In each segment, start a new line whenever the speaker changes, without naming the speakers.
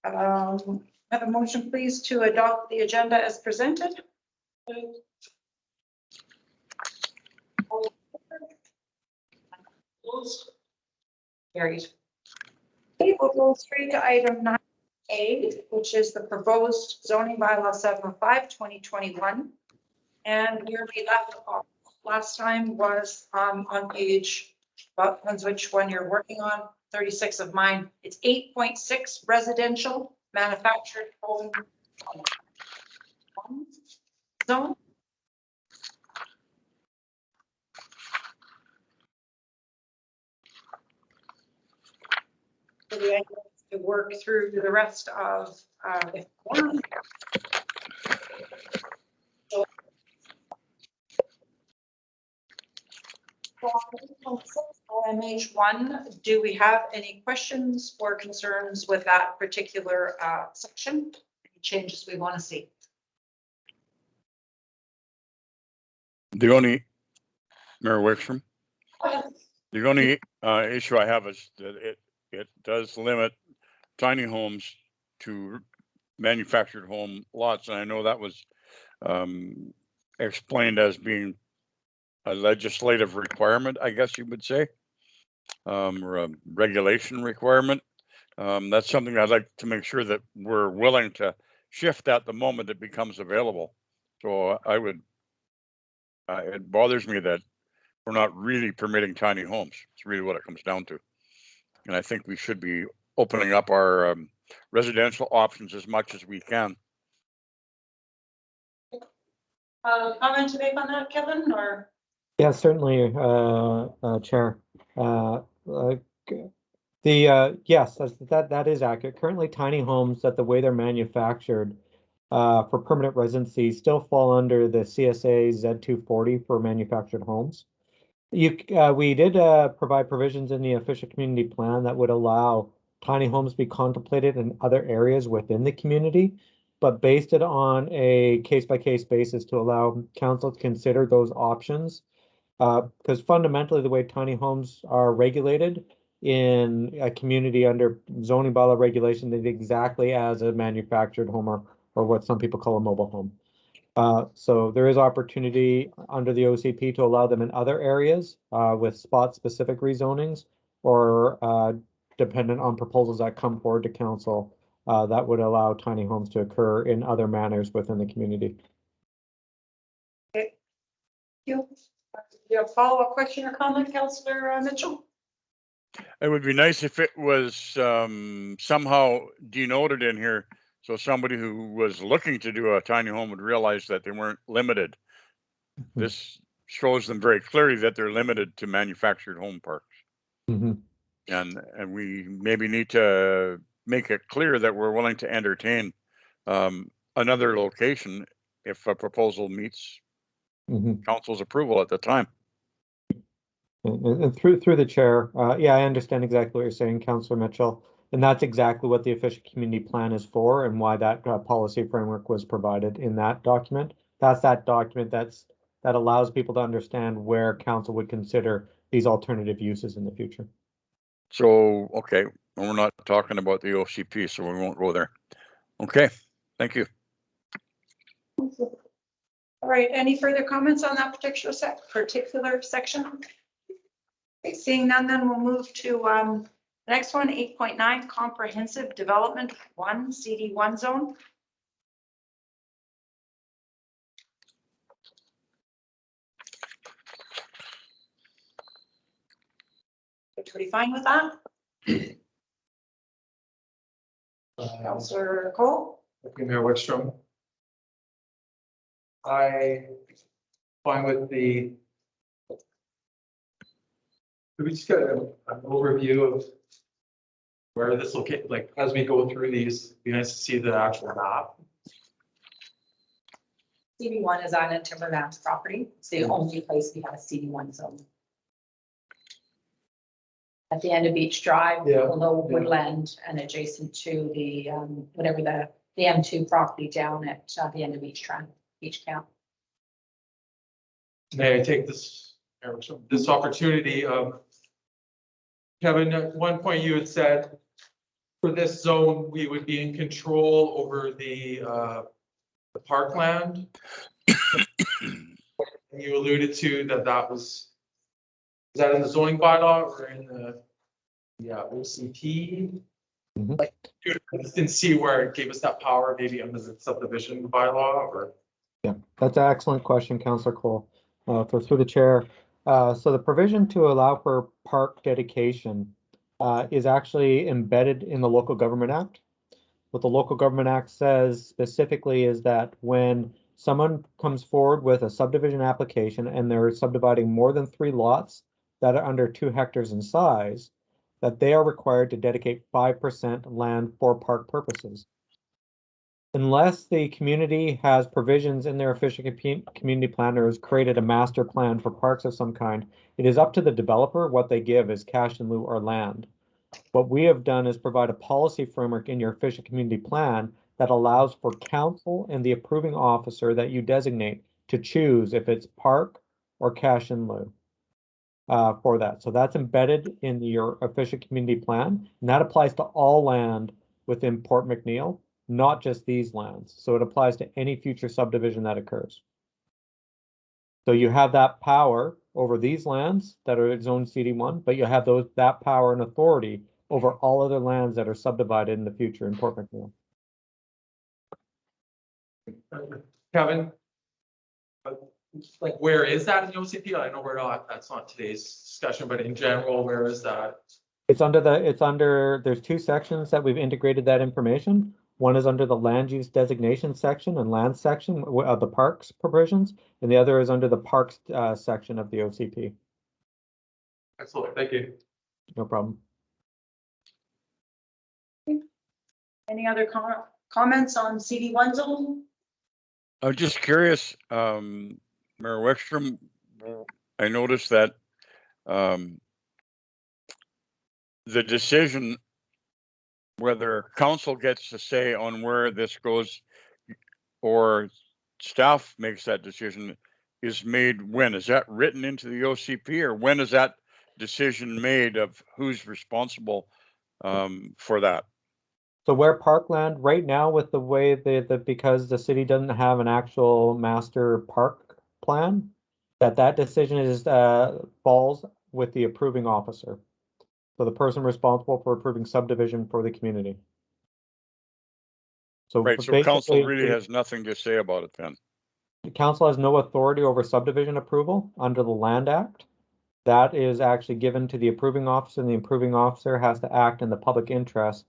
Have a motion, please, to adopt the agenda as presented. Carried. Okay, we'll go straight to item 9A, which is the proposed zoning bylaw 705/2021. And where we left off last time was on page, well, depends which one you're working on, 36 of mine. It's 8.6 residential manufactured home zone. So the idea is to work through the rest of the form. OMH1, do we have any questions or concerns with that particular section? Any changes we want to see?
The only, Mayor Wickstrom, the only issue I have is that it does limit tiny homes to manufactured home lots, and I know that was explained as being a legislative requirement, I guess you would say, or a regulation requirement. That's something I'd like to make sure that we're willing to shift at the moment it becomes available. So I would, it bothers me that we're not really permitting tiny homes. It's really what it comes down to. And I think we should be opening up our residential options as much as we can.
Comment to make on that, Kevin, or?
Yeah, certainly, Chair. Yes, that is accurate. Currently, tiny homes, that the way they're manufactured for permanent residency, still fall under the CSA Z240 for manufactured homes. We did provide provisions in the official community plan that would allow tiny homes to be contemplated in other areas within the community, but based it on a case-by-case basis to allow council to consider those options. Because fundamentally, the way tiny homes are regulated in a community under zoning bylaw regulation is exactly as a manufactured home or what some people call a mobile home. So there is opportunity under the OCP to allow them in other areas with spot-specific rezonings, or dependent on proposals that come forward to council that would allow tiny homes to occur in other manners within the community.
Okay. You have a follow-up question or comment, Councillor Mitchell?
It would be nice if it was somehow denoted in here, so somebody who was looking to do a tiny home would realize that they weren't limited. This shows them very clearly that they're limited to manufactured home parks. And we maybe need to make it clear that we're willing to entertain another location if a proposal meets council's approval at the time.
And through the chair, yeah, I understand exactly what you're saying, Councillor Mitchell, and that's exactly what the official community plan is for, and why that policy framework was provided in that document. That's that document that allows people to understand where council would consider these alternative uses in the future.
So, okay, we're not talking about the OCP, so we won't go there. Okay, thank you.
All right, any further comments on that particular section? Okay, seeing none, then we'll move to the next one, 8.9, Comprehensive Development 1, CD1 zone. Everybody fine with that? Councillor Cole?
Thank you, Mayor Wickstrom. I fine with the. Could we just get an overview of where this located, like as we go through these, it'd be nice to see the actual map.
CD1 is on a Timberlands property. It's the only place we have a CD1 zone. At the end of Beach Drive, below Woodland and adjacent to the whatever the M2 property down at the end of Beach Camp.
May I take this opportunity of, Kevin, at one point you had said for this zone, we would be in control over the parkland. You alluded to that was that in the zoning bylaw or in the, OCP?
Mhm.
Like, I just didn't see where it gave us that power, maybe under the subdivision bylaw or.
Yeah, that's an excellent question, Councillor Cole. Through the chair. So the provision to allow for park dedication is actually embedded in the Local Government Act. What the Local Government Act says specifically is that when someone comes forward with a subdivision application and they're subdividing more than 3 lots that are under 2 hectares in size, that they are required to dedicate 5% land for park purposes. Unless the community has provisions in their official community plan or has created a master plan for parks of some kind, it is up to the developer what they give as cash in lieu or land. What we have done is provide a policy framework in your official community plan that allows for council and the approving officer that you designate to choose if it's park or cash in lieu for that. So that's embedded in your official community plan, and that applies to all land within Port McNeill, not just these lands. So it applies to any future subdivision that occurs. So you have that power over these lands that are zone CD1, but you have that power and authority over all other lands that are subdivided in the future in Port McNeill.
Kevin? Like, where is that in the OCP? I know we're not, that's not today's discussion, but in general, where is that?
It's under, there's 2 sections that we've integrated that information. One is under the land use designation section and land section of the parks provisions, and the other is under the parks section of the OCP.
Excellent, thank you.
No problem.
Any other comments on CD1 zone?
I'm just curious, Mayor Wickstrom, I noticed that the decision whether council gets to say on where this goes or staff makes that decision is made when? Is that written into the OCP, or when is that decision made of who's responsible for that?
So where parkland right now, with the way that because the city doesn't have an actual master park plan, that decision is falls with the approving officer. So the person responsible for approving subdivision for the community. So
Right, so
basically,
council really has nothing to say about it then.
the council has no authority over subdivision approval under the Land Act. That is actually given to the approving officer, and the approving officer has to act in the public interest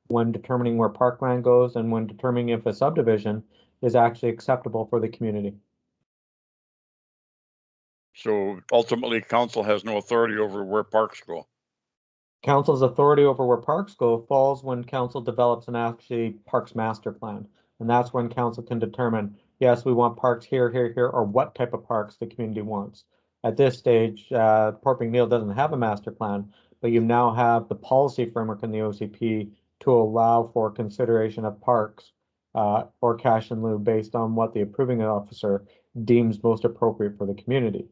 when determining where parkland goes and when determining if a subdivision is actually acceptable for the community.
So ultimately, council has no authority over where parks go.
Council's authority over where parks go falls when council develops an actually parks master plan. And that's when council can determine, yes, we want parks here, here, here, or what type of parks the community wants. At this stage, Port McNeill doesn't have a master plan, but you now have the policy framework in the OCP to allow for consideration of parks or cash in lieu based on what the approving officer deems most appropriate for the community.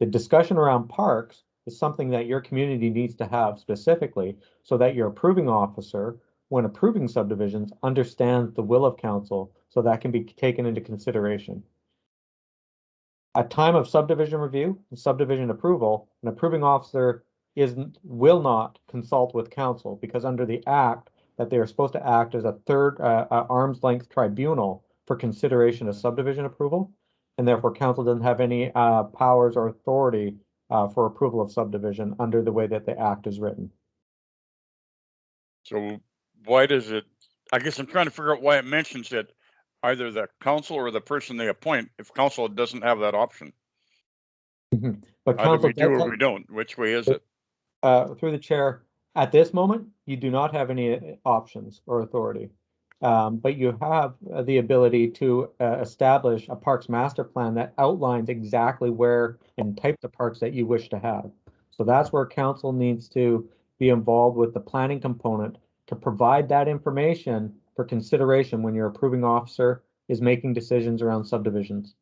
The discussion around parks is something that your community needs to have specifically so that your approving officer, when approving subdivisions, understands the will of council so that can be taken into consideration. At time of subdivision review and subdivision approval, an approving officer will not consult with council because under the act that they are supposed to act as a third arm's length tribunal for consideration of subdivision approval, and therefore council doesn't have any powers or authority for approval of subdivision under the way that the act is written.
So why does it, I guess I'm trying to figure out why it mentions it, either the council or the person they appoint, if council doesn't have that option.
But
Either
council
we do or we don't. Which way is it?
Through the chair, at this moment, you do not have any options or authority. But you have the ability to establish a parks master plan that outlines exactly where and types of parks that you wish to have. So that's where council needs to be involved with the planning component to provide that information for consideration when your approving officer is making decisions around subdivisions.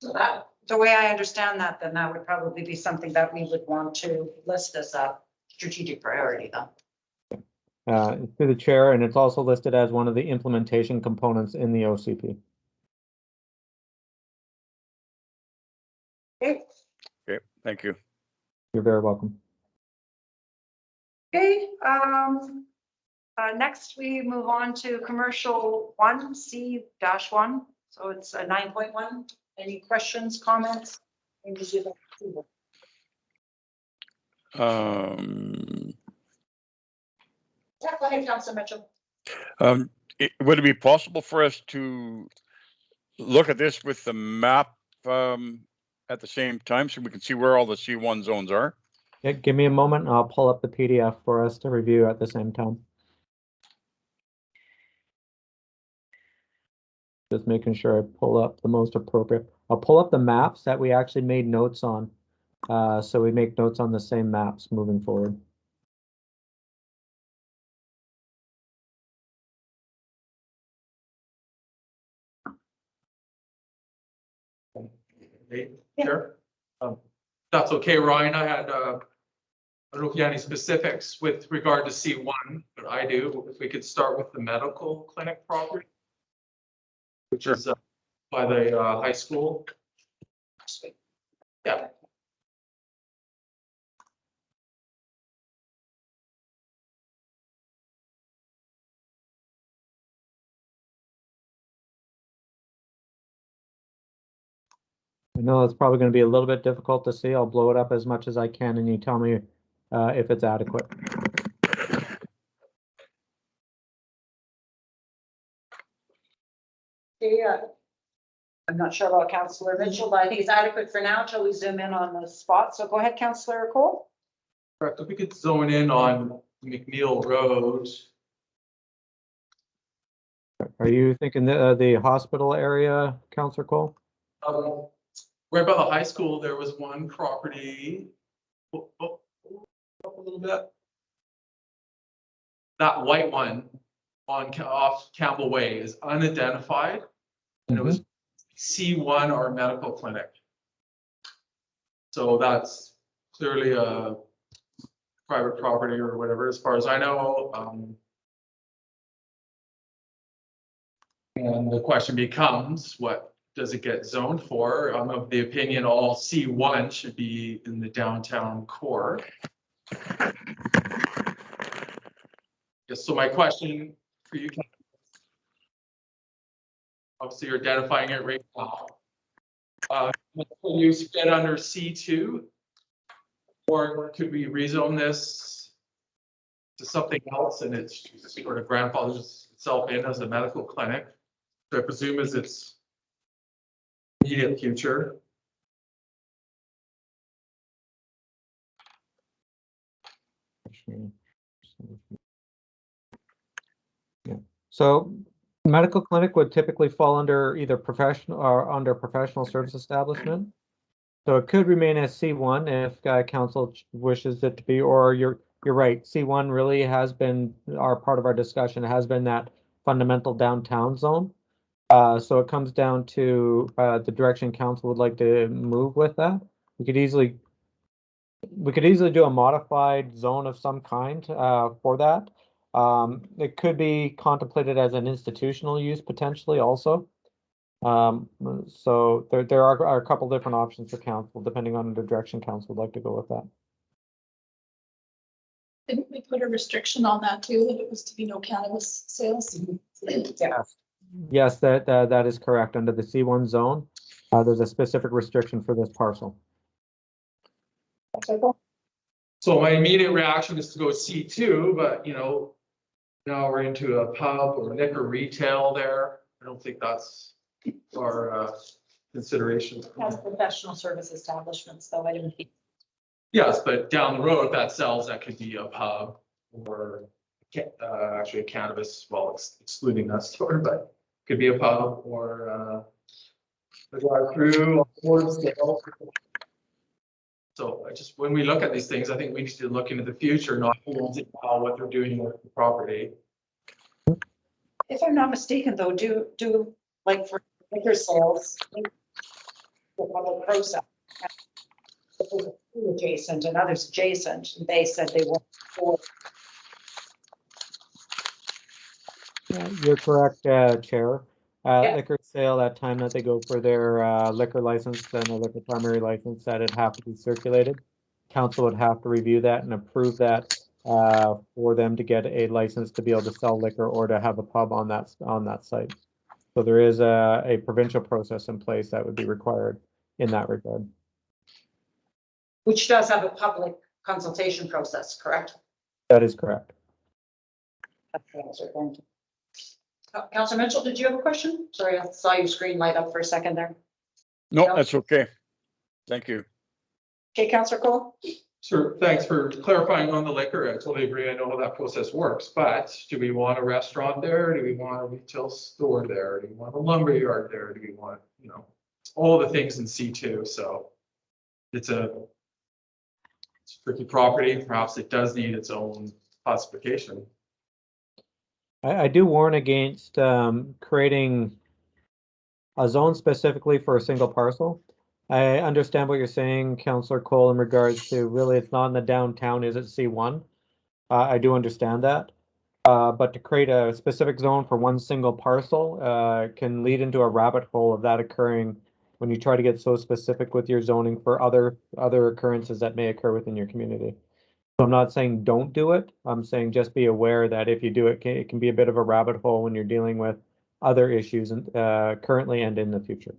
So that, the way I understand that, then that would probably be something that we would want to list as a strategic priority though.
Through the chair, and it's also listed as one of the implementation components in the OCP.
Okay,
Okay, thank you.
You're very welcome.
okay, next we move on to commercial 1C-1. So it's a 9.1. Any questions, comments?
Um,
Yeah, go ahead, Councilor Mitchell.
would it be possible for us to look at this with the map at the same time so we can see where all the C1 zones are?
Yeah, give me a moment and I'll pull up the PDF for us to review at the same time. Just making sure I pull up the most appropriate. I'll pull up the maps that we actually made notes on. So we make notes on the same maps moving forward.
Sure. That's okay, Ryan. I don't know if you have any specifics with regard to C1, but I do. If we could start with the medical clinic property, which is by the high school. Yeah.
I know it's probably going to be a little bit difficult to see. I'll blow it up as much as I can and you tell me if it's adequate.
Yeah. I'm not sure about Councillor Mitchell, but I think it's adequate for now until we zoom in on the spot. So go ahead, Councillor Cole.
Correct. If we could zone in on McNeil Road.
Are you thinking the hospital area, Councillor Cole?
Right by the high school, there was one property. Up a little bit. That white one on off Campbell Way is unidentified, and it was C1 or medical clinic. So that's clearly a private property or whatever, as far as I know. And the question becomes, what does it get zoned for? I'm of the opinion all C1 should be in the downtown core. Yes, so my question for you, obviously you're identifying it right now. Can you fit under C2? Or could we rezone this to something else and it's sort of grandfathers itself in as a medical clinic? So I presume as its immediate future.
Yeah. So medical clinic would typically fall under either professional or under professional service establishment. So it could remain as C1 if council wishes it to be, or you're right. C1 really has been part of our discussion. It has been that fundamental downtown zone. So it comes down to the direction council would like to move with that. We could easily do a modified zone of some kind for that. It could be contemplated as an institutional use potentially also. So there are a couple different options for council depending on the direction council would like to go with that.
Didn't we put a restriction on that too, that it was to be no cannabis sales?
Yes, that is correct. Under the C1 zone, there's a specific restriction for this parcel.
So my immediate reaction is to go C2, but now we're into a pub or liquor retail there. I don't think that's our consideration.
As professional service establishments, though, I didn't think.
Yes, but down the road, if that sells, that could be a pub or actually a cannabis, well, excluding that store, but could be a pub or a drive-through. So when we look at these things, I think we need to look into the future, not what they're doing with the property.
If I'm not mistaken though, do like for liquor sales, the public process. adjacent and others adjacent, and they said they weren't for.
Yeah, you're correct, Chair.
Yeah.
Liquor sale, that time that they go for their liquor license and a liquor primary license, that it'd have to be circulated. Council would have to review that and approve that for them to get a license to be able to sell liquor or to have a pub on that site. So there is a provincial process in place that would be required in that regard.
Which does have a public consultation process, correct?
That is correct.
Councilor Mitchell, did you have a question? Sorry, I saw your screen light up for a second there.
No,
No.
that's okay. Thank you.
Okay, Councilor Cole?
Sure, thanks for clarifying on the liquor. I totally agree. I know how that process works, but do we want a restaurant there? Do we want a retail store there? Do we want a lumber yard there? Do we want, all the things in C2? So it's a tricky property. Perhaps it does need its own classification.
I do warn against creating a zone specifically for a single parcel. I understand what you're saying, Councillor Cole, in regards to really it's not in the downtown, is it C1? I do understand that. But to create a specific zone for one single parcel can lead into a rabbit hole of that occurring when you try to get so specific with your zoning for other occurrences that may occur within your community. So I'm not saying don't do it. I'm saying just be aware that if you do it, it can be a bit of a rabbit hole when you're dealing with other issues currently and in the future.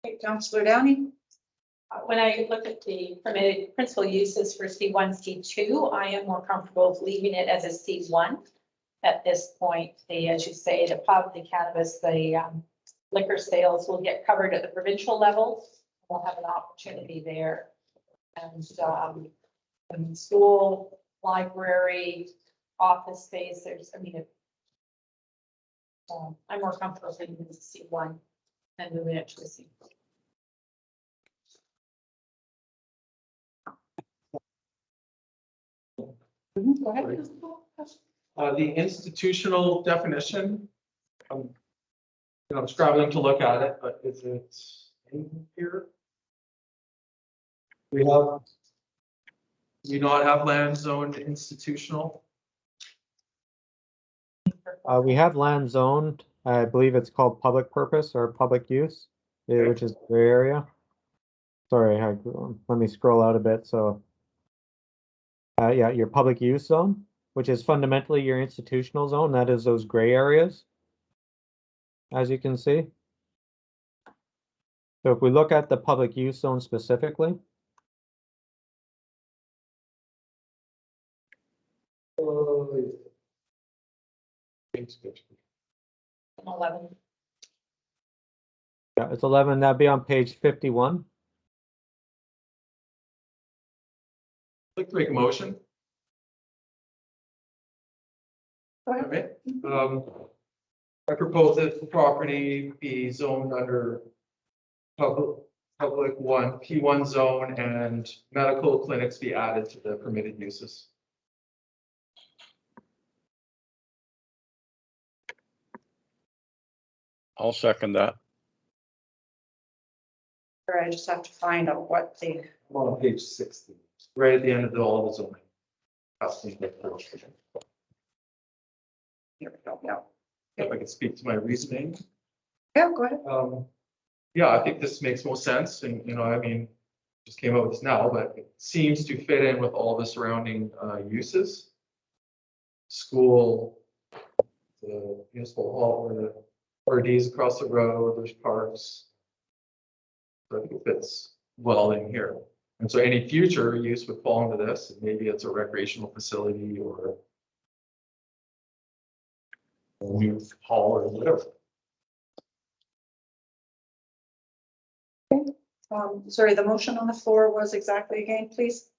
Okay, Councilor Downey?
When I look at the permitted principal uses for C1, C2, I am more comfortable with leaving it as a C1 at this point. As you say, the pub, the cannabis, the liquor sales will get covered at the provincial level. We'll have an opportunity there. And school, library, office space, I'm more comfortable leaving it as a C1 and moving it to a C4.
Go ahead.
The institutional definition, I'm struggling to look at it, but is it in here? We not have land zoned institutional?
We have land zoned. I believe it's called public purpose or public use, which is gray area. Sorry, let me scroll out a bit. So, yeah, your public use zone, which is fundamentally your institutional zone. That is those gray areas, as you can see. So if we look at the public use zone specifically,
11.
yeah, it's 11. That'd be on page 51.
I'd like to make a motion.
Go ahead.
Okay. I propose that the property be zoned under public one, P1 zone, and medical clinics be added to the permitted uses.
I'll second that.
Or I just have to find out what the,
I'm on page 60, right at the end of all the zoning.
here we go, yeah.
If I could speak to my reasoning.
Yeah, go ahead.
Yeah, I think this makes most sense, and I mean, just came up with this now, but it seems to fit in with all the surrounding uses. School, the municipal hall, or the RDs across the road, there's parks. So I think it fits well in here. And so any future use would fall into this, and maybe it's a recreational facility or a youth hall or whatever.
Sorry, the motion on the floor was exactly again, please.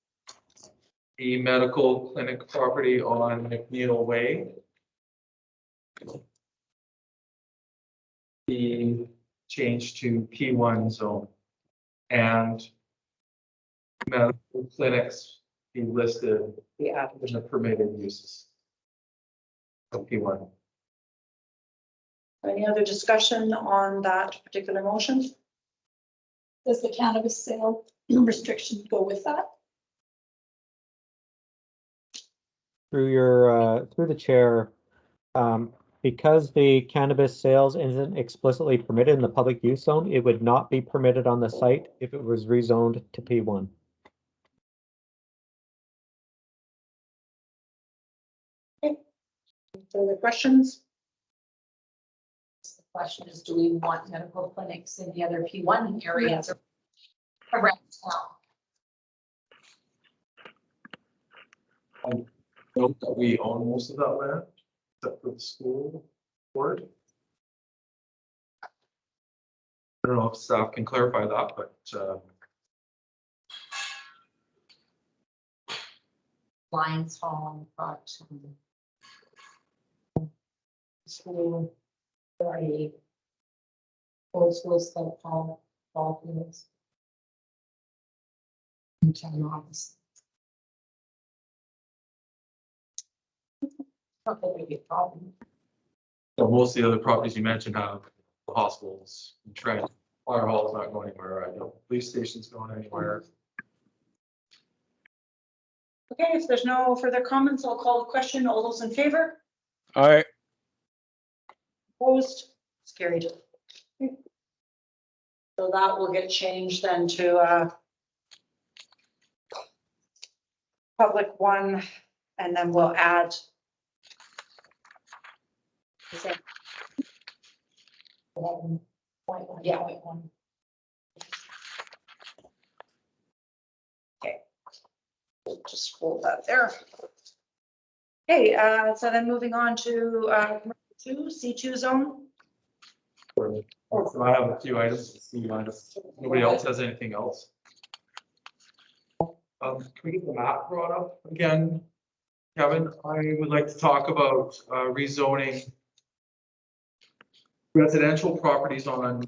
The medical clinic property on McNeil Way. Be changed to P1 zone. And medical clinics be listed in the permitted uses of P1.
Any other discussion on that particular motion?
Does the cannabis sale restriction go with that?
Through your, through the chair, because the cannabis sales isn't explicitly permitted in the public use zone, it would not be permitted on the site if it was rezoned to P1.
Further questions?
The question is, do we want medical clinics in the other P1 areas around town?
Note that we own most of that land, except for the school board. I don't know if staff can clarify that, but,
Lions Hall, but school, already old school stuff, all things. Town office. Not that would be a problem.
so most of the other properties you mentioned have the hospitals, trend, fire hall's not going anywhere, I know, police station's going anywhere.
Okay, if there's no further comments, I'll call the question. All those in favor?
I,
Opposed? It's carried. So that will get changed then to public one, and then we'll add.
Yeah, wait, one.
We'll just hold that there. Okay, so then moving on to C2 zone.
So I have a few items to see, nobody else has anything else. Can we get the map brought up again? Kevin, I would like to talk about rezoning residential properties on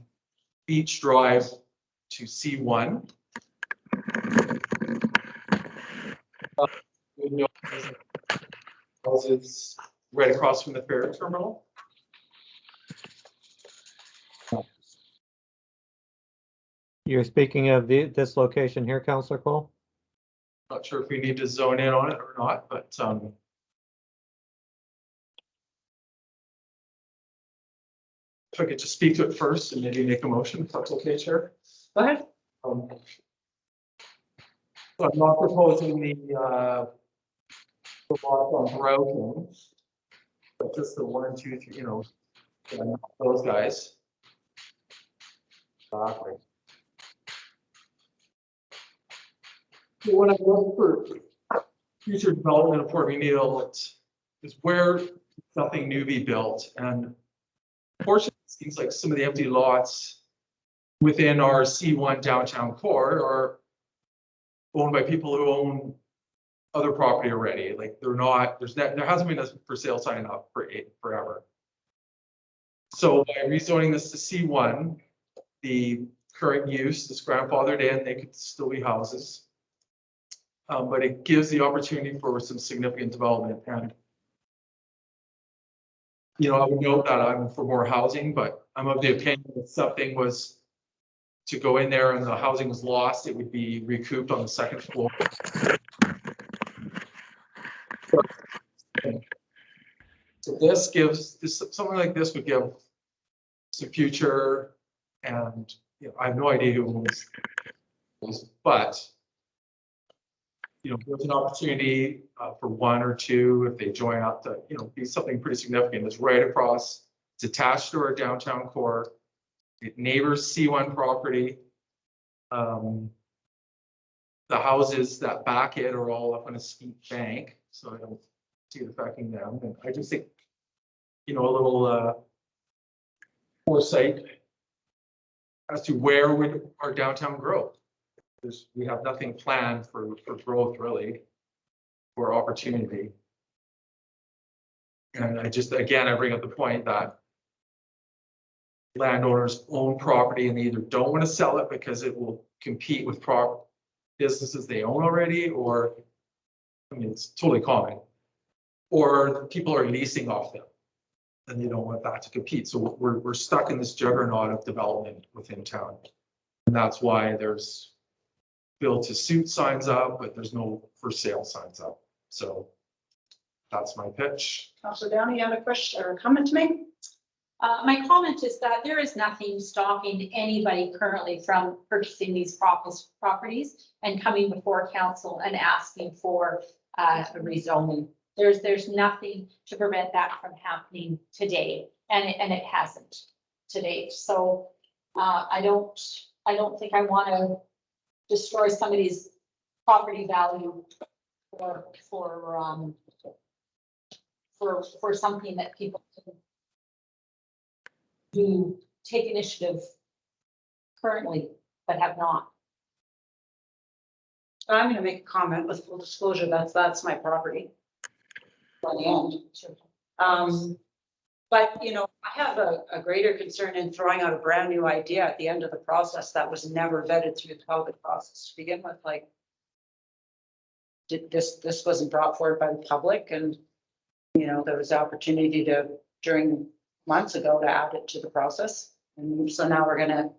Beach Drive to C1. Houses right across from the ferry terminal.
You're speaking of this location here, Councillor Cole?
Not sure if we need to zone in on it or not, but if I could just speak to it first and maybe make a motion, if that's okay, Chair.
Go ahead.
So I'm not proposing the block on Broughton, but just the 1, 2, 3, those guys. Exactly. So when I look for future development of Port McNeil, it's where something new be built, and unfortunately, it seems like some of the empty lots within our C1 downtown core are owned by people who own other property already. Like there hasn't been a for sale sign up forever. So by rezoning this to C1, the current use is grandfathered in, they could still be houses. But it gives the opportunity for some significant development, and I would note that I'm for more housing, but I'm of the opinion if something was to go in there and the housing was lost, it would be recouped on the second floor. So something like this would give some future, and I have no idea who owns this, but there's an opportunity for one or two if they join up to be something pretty significant. It's right across. It's attached to our downtown core. It neighbors C1 property. The houses that back it are all up on a steep bank, so I don't see it affecting them. And I just think, a little foresight as to where would our downtown grow. We have nothing planned for growth really, or opportunity. And I bring up the point that landowners own property and they either don't want to sell it because it will compete with businesses they own already, or it's totally common, or people are leasing off them and they don't want that to compete. So we're stuck in this juggernaut of development within town, and that's why there's build to suit signs up, but there's no for sale signs up. So that's my pitch.
Councillor Downey, you had a question or a comment to make?
My comment is that there is nothing stopping anybody currently from purchasing these properties and coming before council and asking for a rezoning. There's nothing to prevent that from happening today, and it hasn't to date. So I don't think I want to destroy somebody's property value for something that people can do, take initiative currently, but have not.
I'm gonna make a comment with full disclosure, that's my property. On the end. But you know, I have a greater concern in throwing out a brand new idea at the end of the process that was never vetted through the public process to begin with, like. This wasn't brought forward by the public, and, you know, there was the opportunity to, during months ago, to add it to the process. And so now we're gonna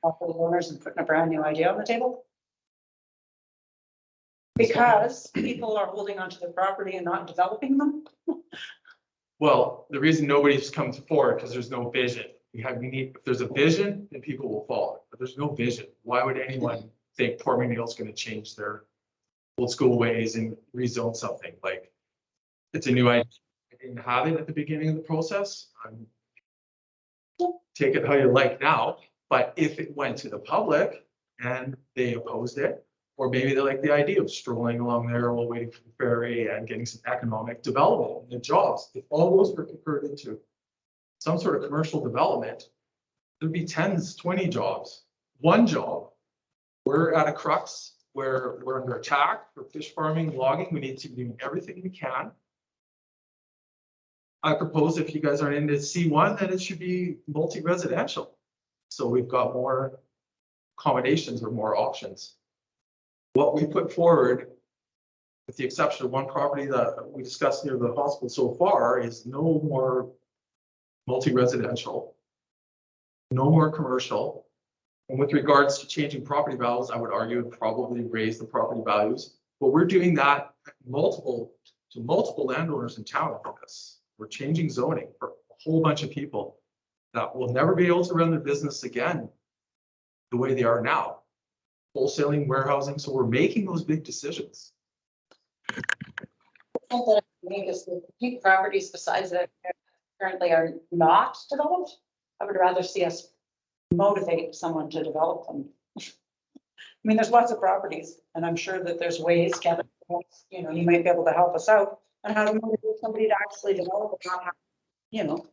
offer the owners and putting a brand new idea on the table. Because people are holding onto the property and not developing them.
Well, the reason nobody's come forward, because there's no vision. We need, if there's a vision, then people will follow, but there's no vision. Why would anyone think Port McNeil's gonna change their old school ways and rezone something? Like, it's a new idea. I didn't have it at the beginning of the process. Take it how you like now, but if it went to the public and they opposed it, or maybe they like the idea of strolling along there while waiting for the ferry and getting some economic development and jobs, if all those were converted into some sort of commercial development, there'd be 10, 20 jobs, one job. We're at a crux where we're under attack for fish farming, logging. We need to do everything we can. I propose if you guys aren't into C1, then it should be multi-residential. So we've got more accommodations or more options. What we put forward, with the exception of one property that we discussed near the hospital so far, is no more multi-residential, no more commercial. And with regards to changing property values, I would argue it probably raise the property values. But we're doing that to multiple landowners in town for this. We're changing zoning for a whole bunch of people that will never be able to run their business again the way they are now. Wholesaling, warehousing, so we're making those big decisions.
Because the few properties besides that currently are not developed, I would rather see us motivate someone to develop them. I mean, there's lots of properties, and I'm sure that there's ways, Kevin, you know, you might be able to help us out on how to motivate somebody to actually develop it, not have, you know.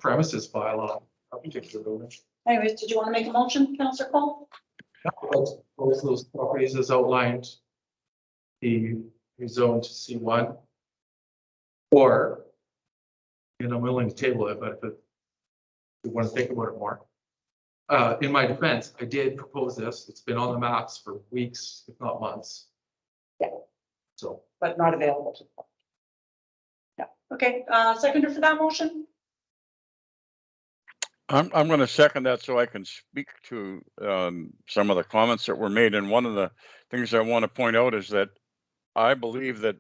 Premises bylaw, that particular building.
Anyways, did you want to make a motion, Councillor Cole?
Both of those properties as outlined, the rezoned to C1. Or, and I'm willing to table it, but if you want to think about it more. In my defense, I did propose this. It's been on the maps for weeks, if not months.
Yeah.
So.
But not available to. Yeah, okay, seconder for that motion?
I'm going to second that so I can speak to some of the comments that were made. And one of the things I want to point out is that I believe that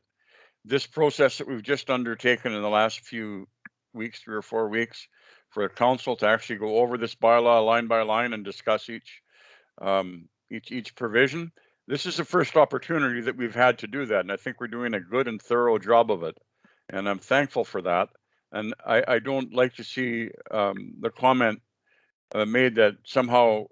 this process that we've just undertaken in the last few weeks, 3 or 4 weeks, for a council to actually go over this bylaw line by line and discuss each provision. This is the first opportunity that we've had to do that. And I think we're doing a good and thorough job of it. And I'm thankful for that. And I don't like to see the comment made that somehow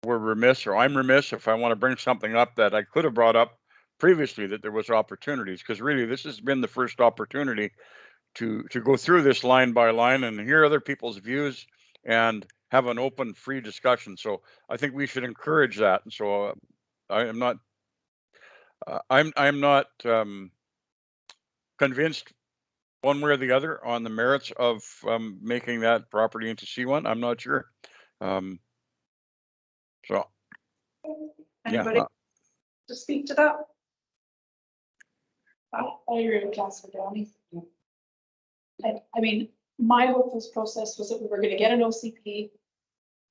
we're remiss, or I'm remiss if I want to bring something up that I could have brought up previously, that there was opportunities, because really this has been the first opportunity to go through this line by line and hear other people's views and have an open, free discussion. So I think we should encourage that. And so I'm not convinced one way or the other on the merits of making that property into C1. I'm not sure. So,
Anybody
yeah.
to speak to that?
I agree with Councillor Downey. I mean, my hope for this process was that we were gonna get an OCP.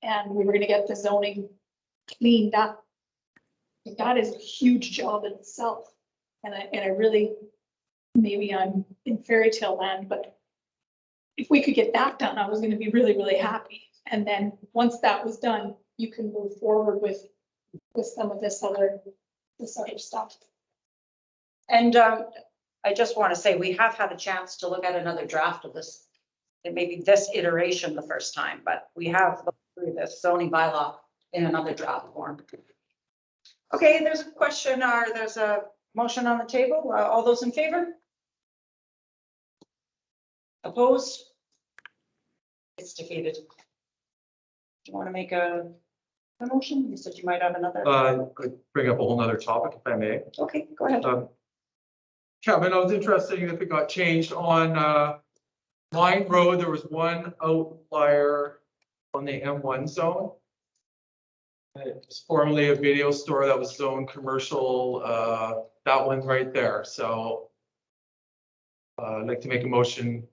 and we were gonna get the zoning cleaned up. That is a huge job in itself. And I really, maybe I'm in fairy tale land, but if we could get that done, I was gonna be really, really happy. And then, once that was done, you can move forward with some of this other stuff.
And I just want to say, we have had a chance to look at another draft of this. It may be this iteration the first time, but we have looked through this zoning bylaw in another draft form. Okay, there's a question, or there's a motion on the table. All those in favor? Opposed? It's defeated. Do you want to make a motion? You said you might have another.
Could bring up a whole nother topic if I may.
Okay, go ahead.
Kevin, I was interested if it got changed on Line Road. There was one outlier on the M1 zone. It was formerly a video store that was zoned commercial, that one right there. So I'd like to make a motion.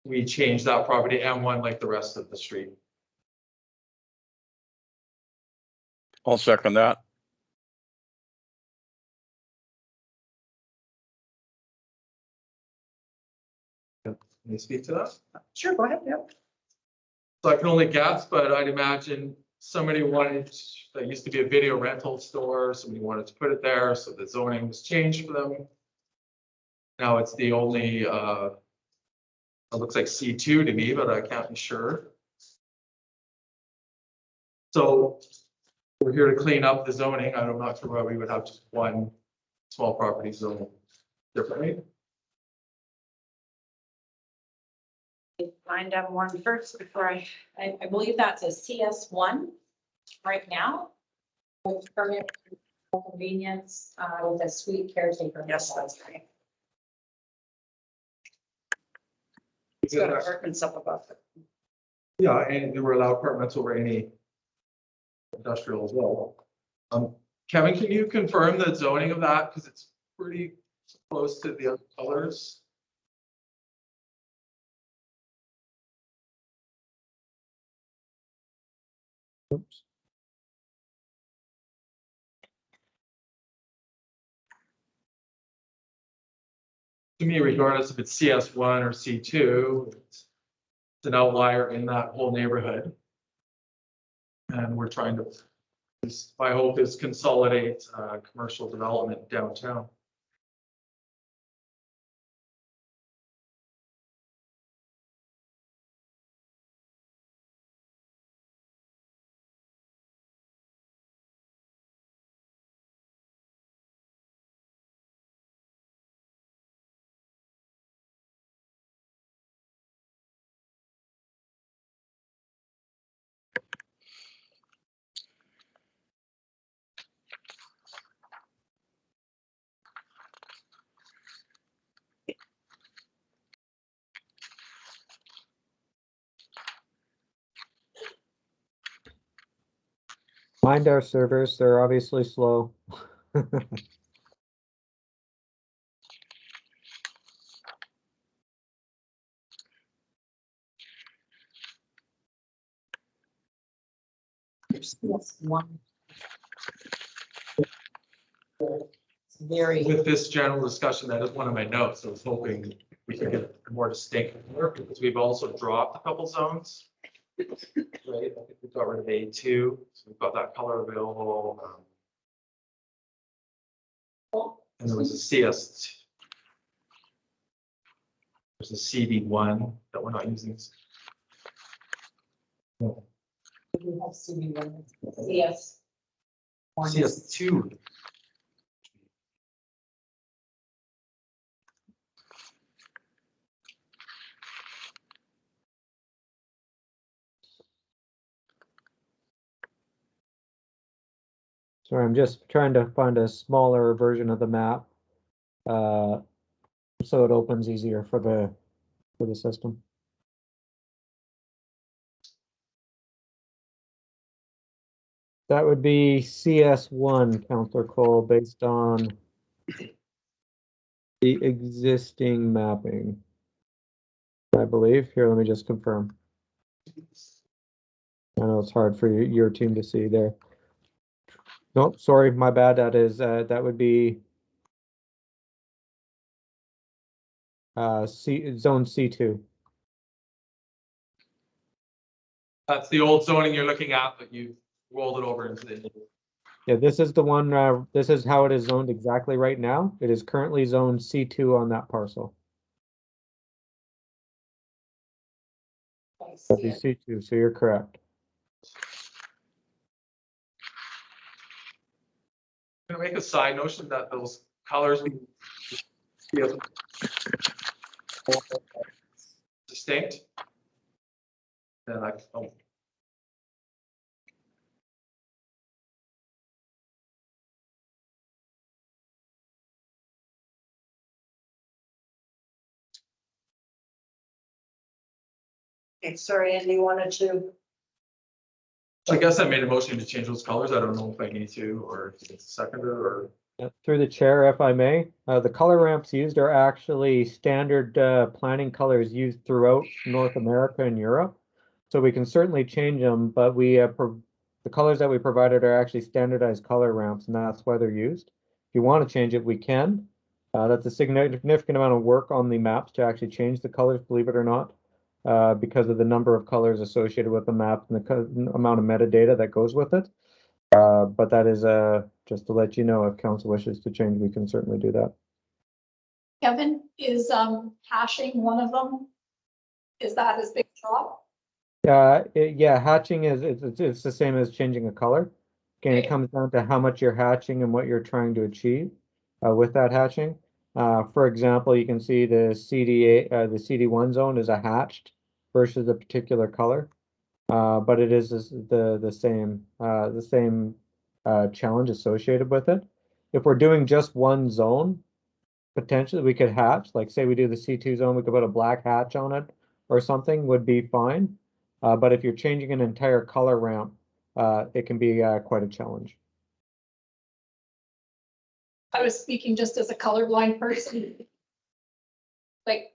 We change that property M1 like the rest of the street.
I'll second that.
Can you speak to that?
Sure, go ahead. Yep.
So I can only guess, but I'd imagine somebody wanted, that used to be a video rental store, somebody wanted to put it there, so the zoning was changed for them. Now it's the only, it looks like C2 to me, but I can't be sure. So we're here to clean up the zoning. I'm not sure why we would have just one small property zone differently.
Find M1 first before
I believe that's a CS1 right now. With permit for convenience, with a suite caretaker.
Yes, that's right.
Is
It's got
it-
apartments up above it.
Yeah, and there were allowed apartments over any industrial as well. Kevin, can you confirm the zoning of that? Because it's pretty close to the other colors.
Oops.
To me, regardless if it's CS1 or C2, it's an outlier in that whole neighborhood. And we're trying to, my hope is consolidate commercial development downtown.
Mind our servers, they're obviously slow.
CS1. It's very.
With this general discussion, that is one of my notes. I was hoping we could get more distinct work because we've also dropped a couple zones. Right, I think we got rid of A2, so we've got that color available. And there was a CS. There's a CD1 that we're not using.
We have CD1, CS.
CS2.
Sorry, I'm just trying to find a smaller version of the map. So it opens easier for the system. That would be CS1, Councillor Cole, based on the existing mapping. I believe. Here, let me just confirm. I know it's hard for your team to see there. Nope, sorry, my bad. That is, that would be zone C2.
That's the old zoning you're looking at, but you rolled it over into the new.
Yeah, this is the one, this is how it is zoned exactly right now. It is currently zoned C2 on that parcel.
I see it.
WC2, so you're correct.
Gonna make a side notion that those colors be distinct. Then oh,
Okay, sorry, Andy, you wanted to,
I guess I made a motion to change those colors. I don't know if I need to, or if it's a seconder, or
Through the chair, if I may, the color ramps used are actually standard planning colors used throughout North America and Europe. So we can certainly change them, but the colors that we provided are actually standardized color ramps, and that's why they're used. If you want to change it, we can. That's a significant amount of work on the maps to actually change the colors, believe it or not, because of the number of colors associated with the map and the amount of metadata that goes with it. But that is just to let you know, if council wishes to change, we can certainly do that.
Kevin, is hashing one of them? Is that his big draw?
Yeah, hatching it's the same as changing a color. Again, it
Okay.
comes down to how much you're hatching and what you're trying to achieve with that hatching. For example, you can see the the CD1 zone is a hatched versus a particular color. But it is the same challenge associated with it. If we're doing just one zone, potentially we could hatch, like say we do the C2 zone, we could put a black hatch on it or something would be fine. But if you're changing an entire color ramp, it can be quite a challenge.
I was speaking just as a colorblind person. Like,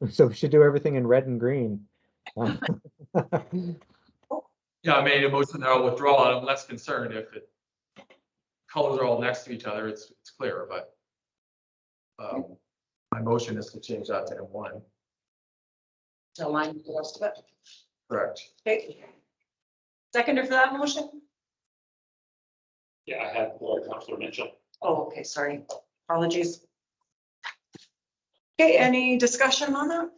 So we should do everything in red and green.
yeah, I made a motion that I'll withdraw, and I'm less concerned if it colors are all next to each other, it's clear, but my motion is to change that to M1.
to align with the rest of it.
Correct.
Okay. Seconder for that motion?
Yeah, I had Councilor Mitchell.
Oh, okay, sorry. Apologies. Okay, any discussion on that?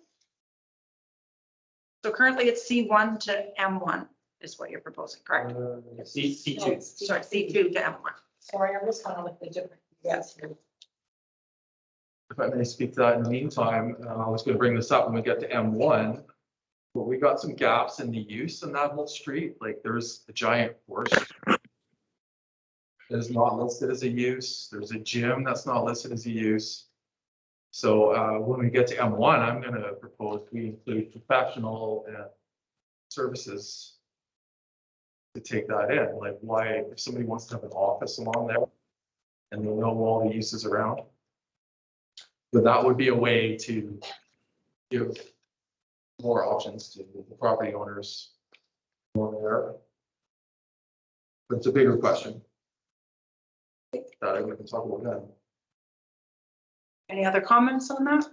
So currently it's C1 to M1 is what you're proposing, correct?
C2.
Sorry, C2 to M1.
Sorry, I'm just gonna look at the different.
Yes.
If I may speak to that in the meantime, I was gonna bring this up when we get to M1. But we got some gaps in the use in that whole street, like there's a giant forest that is not listed as a use, there's a gym that's not listed as a use. So when we get to M1, I'm gonna propose we include professional services to take that in, like why, if somebody wants to have an office along there and they know all the uses around. But that would be a way to give more options to the property owners along there. But it's a bigger question that we can talk about then.
Any other comments on that?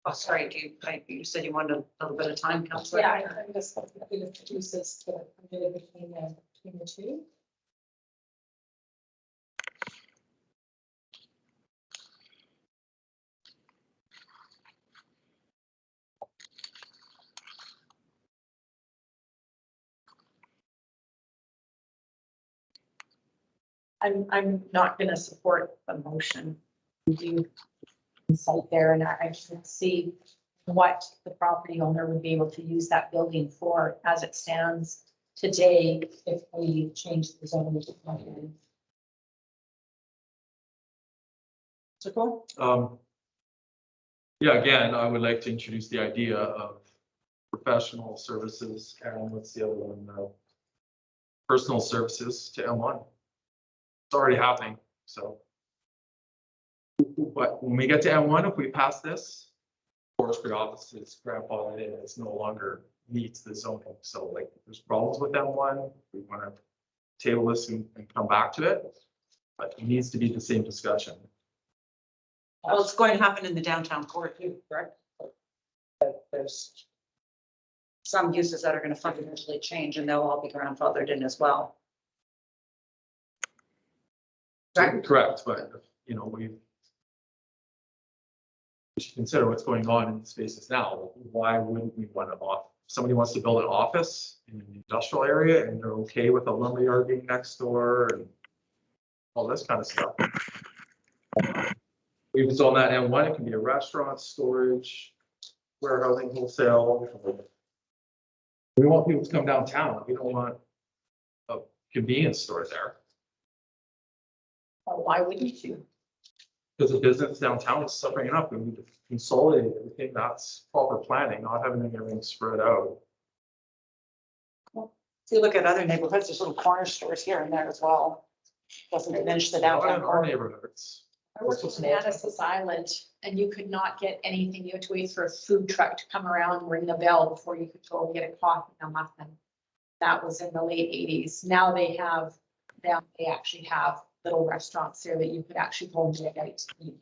Oh, sorry, you said you wanted a little bit of time, Councillor?
Yeah, I'm just looking at the uses that are permitted between the two. I'm not gonna support the motion. You consult there and I should see what the property owner would be able to use that building for as it stands today if we change the zone.
So cool.
Yeah, again, I would like to introduce the idea of professional services and what's the other one? Personal services to M1. It's already happening, so. But when we get to M1, if we pass this, forestry office is grandfathered in, it's no longer meets the zoning. So like, if there's problems with M1, we want to table this and come back to it. But it needs to be the same discussion.
Well, it's going to happen in the downtown core too, correct? There's some uses that are going to fundamentally change and they'll all be grandfathered in as well. Right.
Correct, but, you know, we should consider what's going on in the spaces now. Why wouldn't we want to off? Somebody wants to build an office in an industrial area and they're okay with a lumberyard being next door and all this kind of stuff. We've zoned that M1, it can be a restaurant, storage, warehousing, wholesale. We want people to come downtown. We don't want a convenience store there.
Well, why wouldn't you?
Because the business downtown is suffering enough. We need to consolidate everything. That's proper planning, not having everything spread out.
If you look at other neighborhoods, there's little corner stores here and there as well. Doesn't diminish the
Not
downtown
in our
core.
neighborhoods.
I worked in Madison's Island and you could not get anything. You had to wait for a food truck to come around and ring the bell before you could go and get a coffee or muffin. That was in the late 80s. Now they actually have little restaurants there that you could actually go and get out to eat.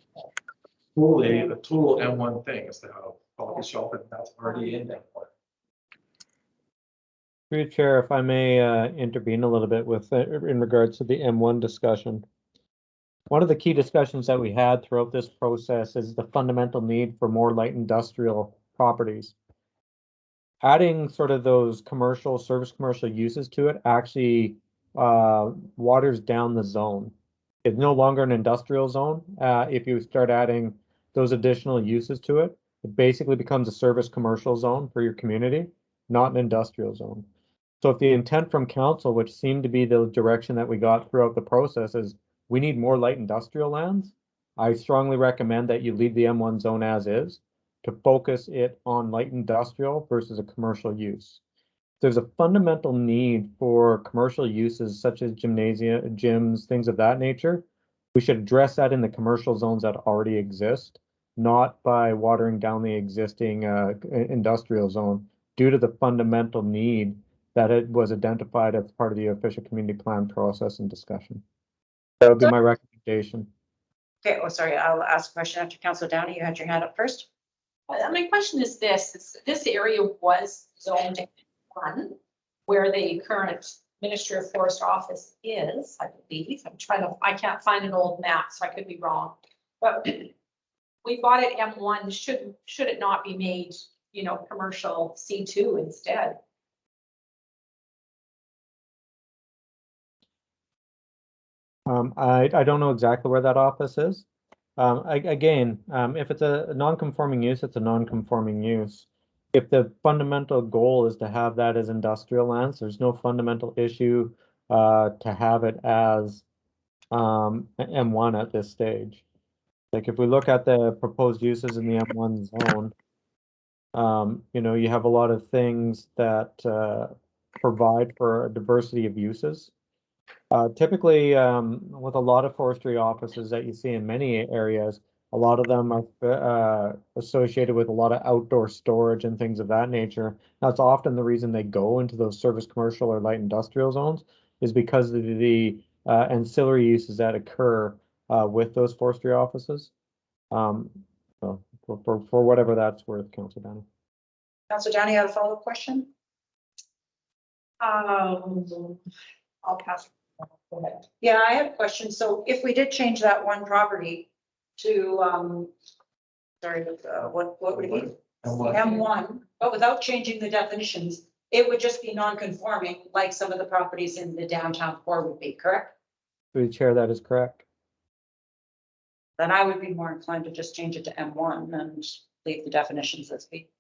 Totally, the total M1 thing is to have a coffee shop and that's already in there.
Through the chair, if I may intervene a little bit with in regards to the M1 discussion. One of the key discussions that we had throughout this process is the fundamental need for more light industrial properties. Adding sort of those service commercial uses to it actually waters down the zone. It's no longer an industrial zone. If you start adding those additional uses to it, it basically becomes a service commercial zone for your community, not an industrial zone. So if the intent from council, which seemed to be the direction that we got throughout the process, is we need more light industrial lands, I strongly recommend that you leave the M1 zone as is to focus it on light industrial versus a commercial use. There's a fundamental need for commercial uses such as gymnasia, gyms, things of that nature. We should address that in the commercial zones that already exist, not by watering down the existing industrial zone due to the fundamental need that it was identified as part of the official community plan process and discussion. That would be my recommendation.
Okay, oh, sorry, I'll ask a question after Councilor Downey. You had your hand up first.
My question is this area was zoned one where the current Minister of Forest office is, I believe. I can't find an old map, so I could be wrong. But we bought it M1, should it not be made, you know, commercial C2 instead?
I don't know exactly where that office is. Again, if it's a non-conforming use, it's a non-conforming use. If the fundamental goal is to have that as industrial lands, there's no fundamental issue to have it as M1 at this stage. Like if we look at the proposed uses in the M1 zone, you know, you have a lot of things that provide for a diversity of uses. Typically, with a lot of forestry offices that you see in many areas, a lot of them are associated with a lot of outdoor storage and things of that nature. That's often the reason they go into those service commercial or light industrial zones is because of the ancillary uses that occur with those forestry offices. So for whatever that's worth, Councilor Downey.
Councilor Downey, you have a follow-up question?
I'll pass. Go ahead.
Yeah, I have a question. So if we did change that one property to, what would it be? M1, but without changing the definitions, it would just be non-conforming like some of the properties in the downtown core would be, correct?
Through the chair, that is correct.
Then I would be more inclined to just change it to M1 and leave the definitions as be.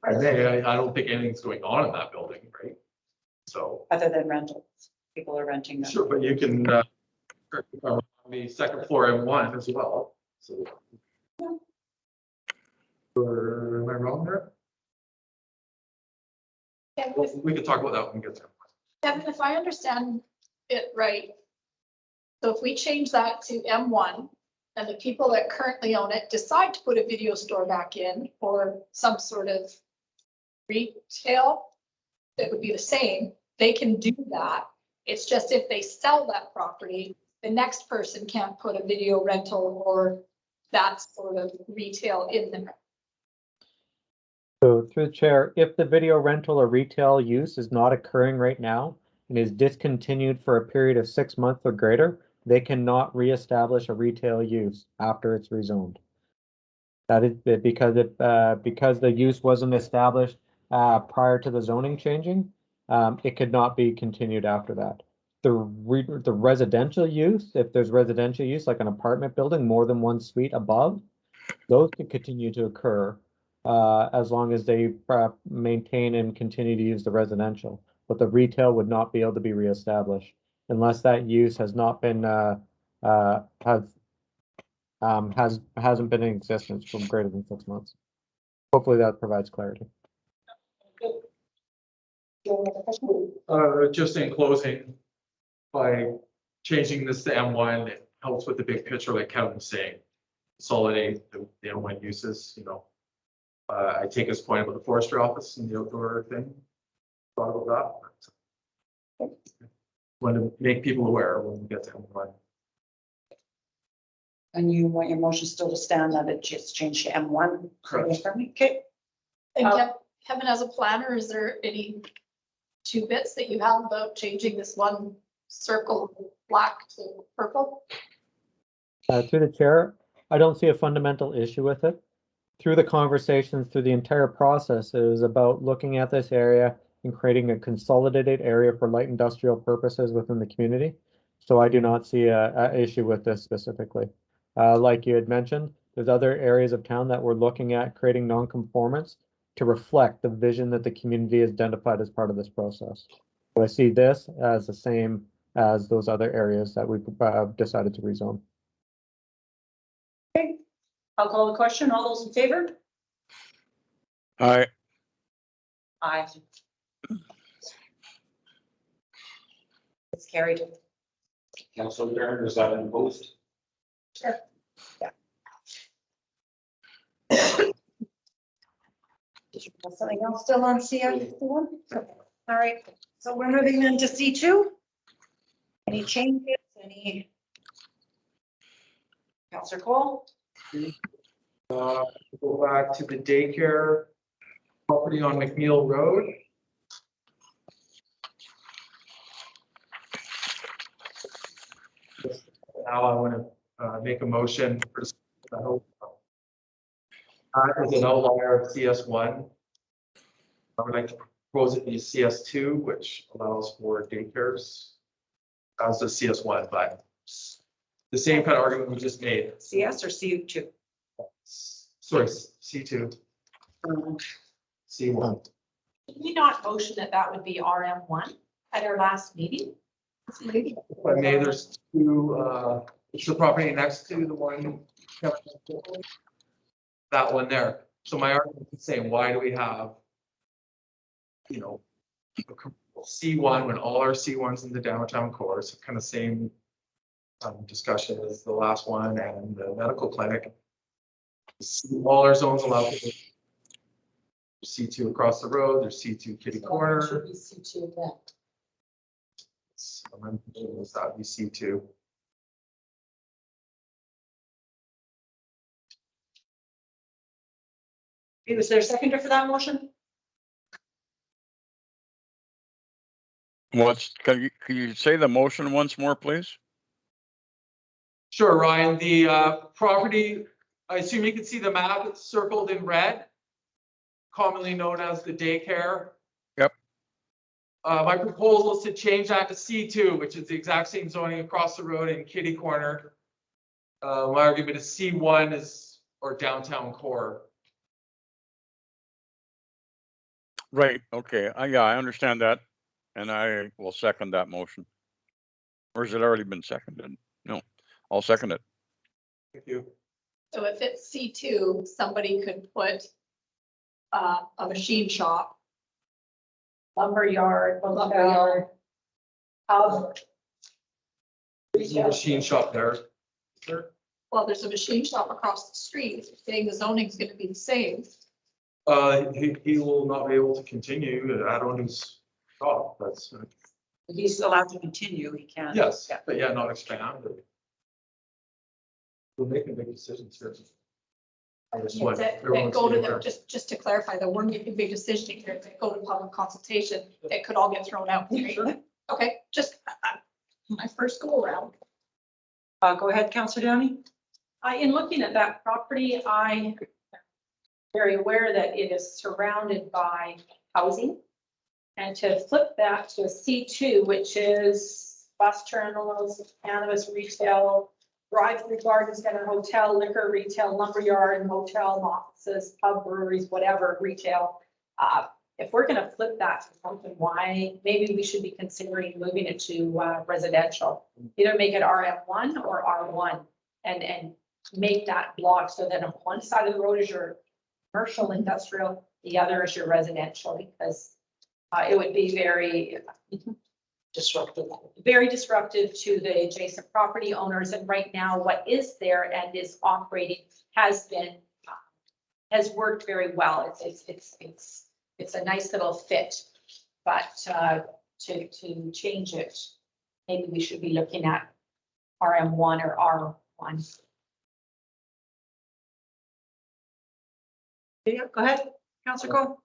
I don't think anything's going on in that building, right? So.
Other than rentals, people are renting them.
Sure, but you can, on the second floor M1 as well, so. Or am I wrong there?
And
We can talk about that when we get there.
Kevin, if I understand it right, so if we change that to M1 and the people that currently own it decide to put a video store back in or some sort of retail, that would be the same, they can do that. It's just if they sell that property, the next person can't put a video rental or that sort of retail in there.
So through the chair, if the video rental or retail use is not occurring right now and is discontinued for a period of 6 months or greater, they cannot reestablish a retail use after it's rezoned. That is because the use wasn't established prior to the zoning changing, it could not be continued after that. The residential use, if there's residential use like an apartment building, more than one suite above, those could continue to occur as long as they maintain and continue to use the residential. But the retail would not be able to be reestablished unless that use has not been hasn't been in existence for greater than 6 months. Hopefully that provides clarity.
Just in closing, by changing this to M1, it helps with the big picture, like Kevin was saying. Consolidate the M1 uses, you know. I take his point about the forestry office and the outdoor thing. Thought about that. Want to make people aware when we get to M1.
And you want your motion still to stand that it just changed to M1?
Correct.
Okay,
And Kevin, as a planner, is there any two bits that you have about changing this one circle black to purple?
Through the chair, I don't see a fundamental issue with it. Through the conversations, through the entire process, it was about looking at this area and creating a consolidated area for light industrial purposes within the community. So I do not see a issue with this specifically. Like you had mentioned, there's other areas of town that we're looking at creating non-conformance to reflect the vision that the community has identified as part of this process. So I see this as the same as those other areas that we've decided to rezone.
I'll call the question. All those in favor?
Aye.
Aye. It's carried.
Councilor Karen, is that opposed?
Sure. Yeah. Something else still on CF4? All right, so we're moving into C2. Any changes, any? Counselor Cole?
Go back to the daycare property on McNeil Road. Now I want to make a motion for as an outlier of CS1. I would like to propose it be CS2, which allows for daycares as a CS1, but the same kind of argument we just made.
CS or CU2?
Sorry, C2, C1.
Did we not motion that that would be RM1 at our last meeting?
If I may, there's two, it's the property next to the one. That one there. So my argument is saying, why do we have, you know, C1 when all our C1s in the downtown core, it's kind of same discussion as the last one and the medical clinic. All our zones allow C2 across the road, there's C2 kitty corner.
Should be C2 again.
That would be C2.
Was there a seconder for that motion?
Can you say the motion once more, please?
Sure, Ryan, the property, I assume you can see the map, it's circled in red, commonly known as the daycare.
Yep.
My proposal is to change that to C2, which is the exact same zoning across the road in kitty corner. My argument is C1 is, or downtown core.
Right, okay, yeah, I understand that, and I will second that motion. Or has it already been seconded? No, I'll second it.
Thank you.
So if it's C2, somebody could put a machine shop,
Lumberyard,
lumberyard,
hotel,
There's a machine shop there.
well, Well, there's a machine shop across the street, if you're saying the zoning's gonna be the same.
He will not be able to continue at on his shop, that's,
He's allowed to continue, he can.
yes,
Yeah.
but yeah, not expand. We're making big decisions here. I just want
That
everyone
go to
be
the,
aware.
just to clarify, that we're making big decisions here, that go to public consultation, that could all get thrown out.
Sure.
Okay, just my first go around.
Go ahead, Councillor Downey.
In looking at that property, I'm very aware that it is surrounded by housing. And to flip that to a C2, which is bus terminals, cannabis retail, drive-through gardens, and a hotel, liquor retail, lumberyard, and hotel, offices, pub, breweries, whatever, retail. If we're gonna flip that to something, why, maybe we should be considering moving it to residential. Either make it RM1 or R1 and make that block so that on one side of the road is your commercial industrial, the other is your residential, because it would be very
Disruptive.
very disruptive to the adjacent property owners. And right now, what is there and is operating has worked very well. It's a nice little fit, but to change it, maybe we should be looking at RM1 or R1.
Yeah, go ahead, Councillor Cole.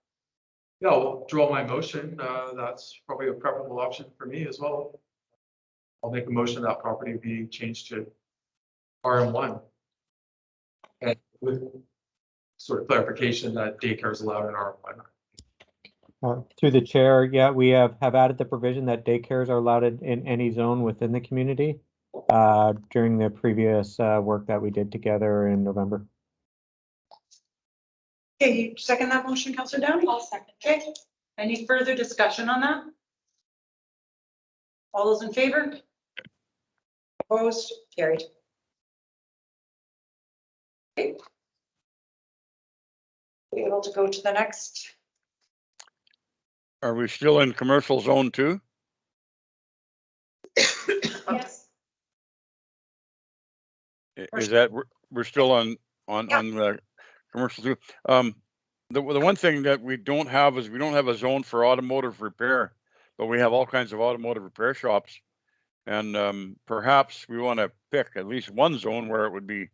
Yeah, I'll withdraw my motion. That's probably a preferable option for me as well. I'll make a motion that property be changed to RM1. And with sort of clarification that daycare is allowed in RM1.
Through the chair, yeah, we have added the provision that daycares are allowed in any zone within the community during the previous work that we did together in November.
Okay, you second that motion, Councillor Downey?
I'll second.
Okay, any further discussion on that? All those in favor? Opposed? Carried. Okay. Be able to go to the next.
Are we still in commercial zone 2?
Yes.
Is that, we're still on the commercial 2? The one thing that we don't have is we don't have a zone for automotive repair, but we have all kinds of automotive repair shops. And perhaps we want to pick at least one zone where it would be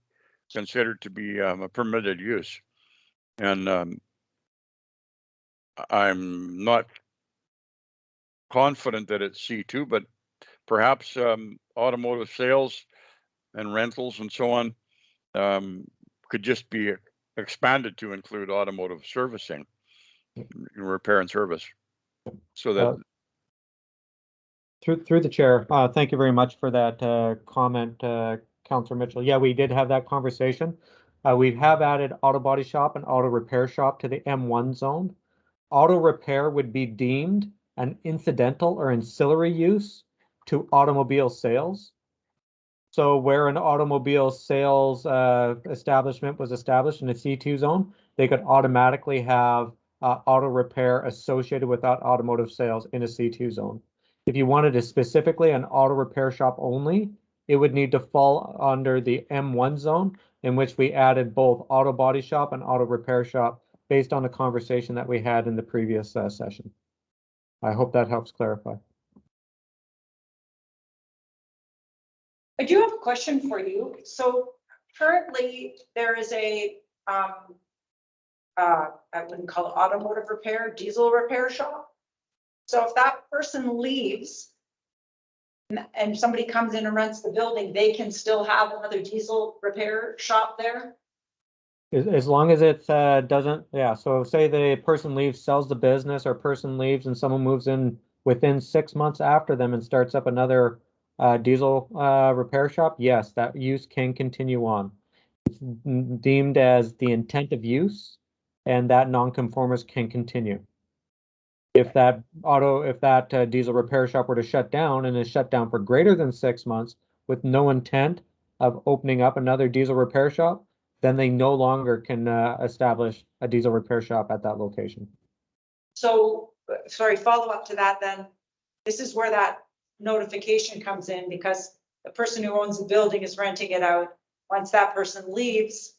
considered to be a permitted use. And I'm not confident that it's C2, but perhaps automotive sales and rentals and so on could just be expanded to include automotive servicing, repair and service. So that
Through the chair, thank you very much for that comment, Councillor Mitchell. Yeah, we did have that conversation. We have added auto body shop and auto repair shop to the M1 zone. Auto repair would be deemed an incidental or ancillary use to automobile sales. So where an automobile sales establishment was established in a C2 zone, they could automatically have auto repair associated with that automotive sales in a C2 zone. If you wanted to specifically an auto repair shop only, it would need to fall under the M1 zone, in which we added both auto body shop and auto repair shop based on the conversation that we had in the previous session. I hope that helps clarify.
I do have a question for you. So currently there is a, I wouldn't call it automotive repair, diesel repair shop. So if that person leaves and somebody comes in and rents the building, they can still have another diesel repair shop there?
As long as it doesn't, yeah, so say the person leaves, sells the business, or person leaves and someone moves in within 6 months after them and starts up another diesel repair shop, yes, that use can continue on. It's deemed as the intent of use, and that nonconformist can continue. If that diesel repair shop were to shut down and is shut down for greater than 6 months with no intent of opening up another diesel repair shop, then they no longer can establish a diesel repair shop at that location.
So, sorry, follow up to that then. This is where that notification comes in, because the person who owns the building is renting it out. Once that person leaves,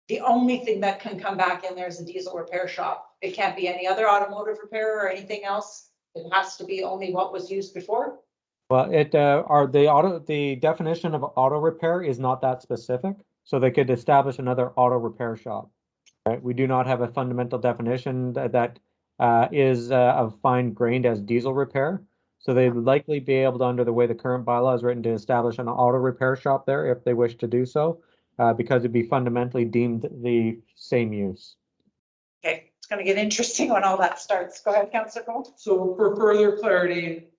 the only thing that can come back in there is a diesel repair shop. It can't be any other automotive repair or anything else. It has to be only what was used before.
Well, the definition of auto repair is not that specific, so they could establish another auto repair shop. Right? We do not have a fundamental definition that is of fine grained as diesel repair. So they would likely be able to, under the way the current bylaw is written, to establish an auto repair shop there if they wish to do so, because it'd be fundamentally deemed the same use.
Okay, it's gonna get interesting when all that starts. Go ahead, Councillor Cole.
So for further clarity,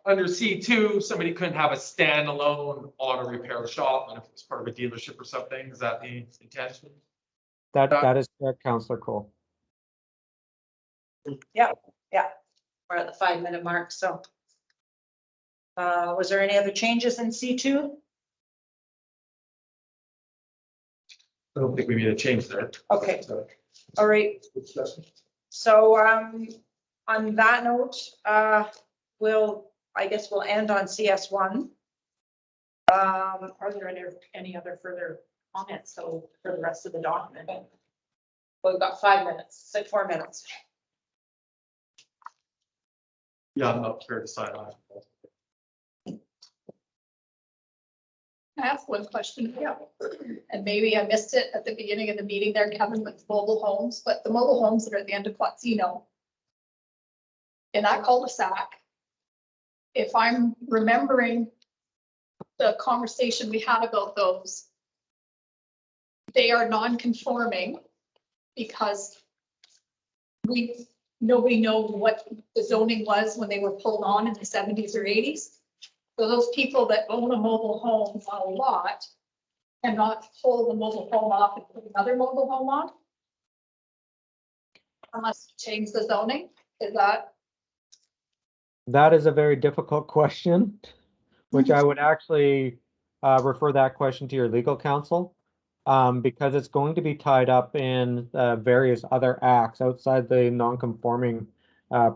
under C2, somebody couldn't have a standalone auto repair shop, and if it's part of a dealership or something, is that the intention?
That is correct, Councillor Cole.
We're at the 5-minute mark, so. Was there any other changes in C2?
I don't think we need a change there.
Okay, all right. So, on that note, I guess we'll end on CS1.
Are there any other further comments, so for the rest of the document?
We've got 5 minutes, 4 minutes.
Yeah, I'm not prepared to sign off.
I have one question. Yeah. And maybe I missed it at the beginning of the meeting there, Kevin, with mobile homes, but the mobile homes that are at the end of Quatsino. In that cul-de-sac, if I'm remembering the conversation we had about those, they are non-conforming because nobody knows what the zoning was when they were pulled on in the 70s or 80s. So those people that own a mobile home on a lot cannot pull the mobile home off and put another mobile home on unless you change the zoning. Is that?
That is a very difficult question, which I would actually refer that question to your legal counsel, because it's going to be tied up in various other acts outside the non-conforming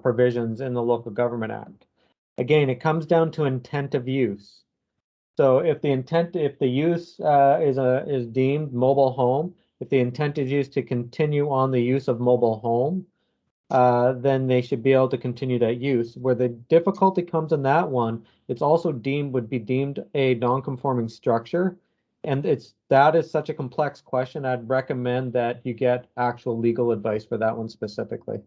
provisions in the Local Government Act. Again, it comes down to intent of use. So if the use is deemed mobile home, if the intent is used to continue on the use of mobile home, then they should be able to continue that use. Where the difficulty comes in that one, it's also would be deemed a non-conforming structure. And that is such a complex question. I'd recommend that you get actual legal advice for that one specifically.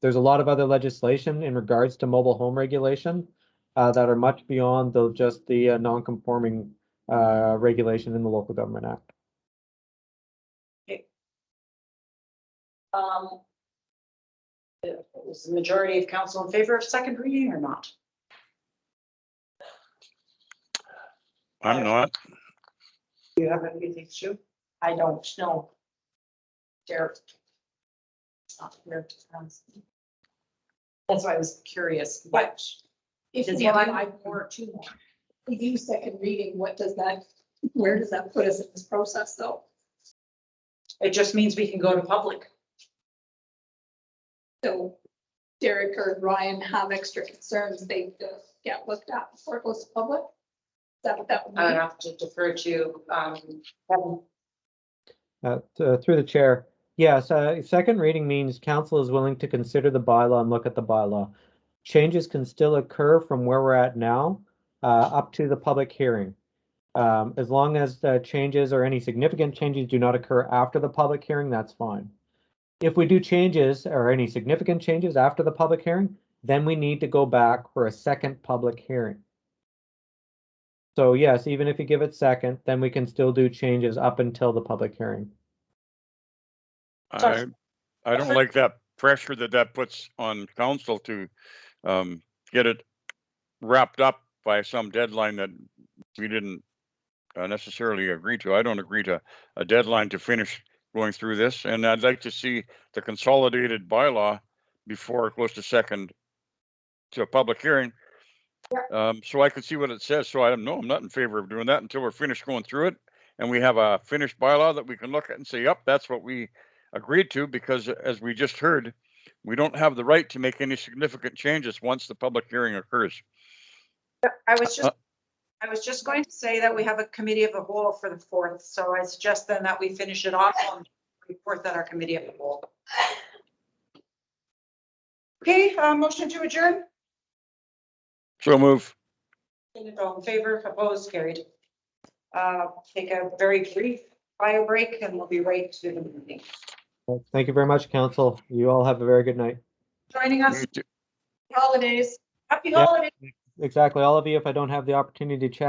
There's a lot of other legislation in regards to mobile home regulation that are much beyond just the non-conforming regulation in the Local Government Act.
Was the majority of council in favor of second reading or not?
I'm not.
Do you have anything to?
I don't know. Derek. It's not clear to us. That's why I was curious, what
If
does
you
he have
have
5 more or 2 more?
we do second reading, where does that put us in this process though?
It just means we can go to public.
So Derek or Ryan have extra concerns, they get looked at before it goes to public? Is that what that would
I
mean?
have to defer to, Kevin.
Through the chair. Yes, second reading means council is willing to consider the bylaw and look at the bylaw. Changes can still occur from where we're at now up to the public hearing. As long as the changes or any significant changes do not occur after the public hearing, that's fine. If we do changes or any significant changes after the public hearing, then we need to go back for a second public hearing. So yes, even if you give it second, then we can still do changes up until the public hearing.
I don't like that pressure that puts on council to get it wrapped up by some deadline that we didn't necessarily agree to. I don't agree to a deadline to finish going through this, and I'd like to see the consolidated bylaw before it goes to a public hearing. So I can see what it says. So I'm not in favor of doing that until we're finished going through it and we have a finished bylaw that we can look at and say, yep, that's what we agreed to, because as we just heard, we don't have the right to make any significant changes once the public hearing occurs.
I was I was just going to say that we have a committee of the whole for the 4th, so I suggest then that we finish it off on the report that our committee of the whole. Okay, motion to adjourn.
So move.
All in favor, opposed, carried. Take a very brief bio break and we'll be right to the meeting.
Thank you very much, council. You all have a very good night.
Joining us,
Holidays.
happy
Yeah.
holidays.
Exactly. All of you, if I don't have the opportunity to chat,